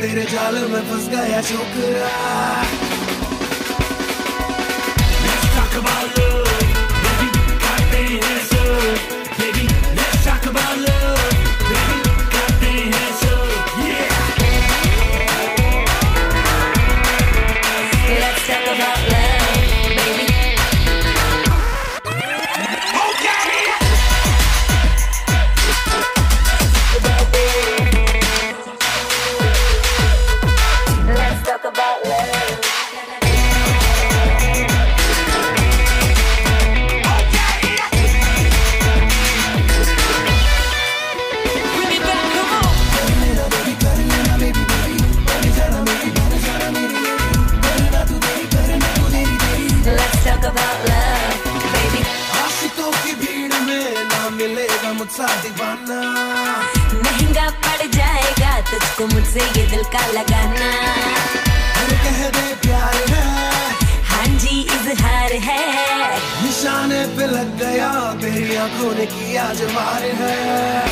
तेरे जाल में फंस गया छोकरा। Let's talk about love, baby, करते हैं सब, baby, let's talk about love, baby, करते हैं सब, yeah. Let's talk about love, baby. Let's talk about love. Let's talk about love, baby. आशिकों की भीड़ में ना मिलेगा मुझसा दीवाना, महंगा पड़ जाएगा तुझको मुझसे ये दिल का लगाना। कह दे प्यार है, हाँ जी इजहार है, निशाने पे लग गया तेरी आंखों ने किया जवार है।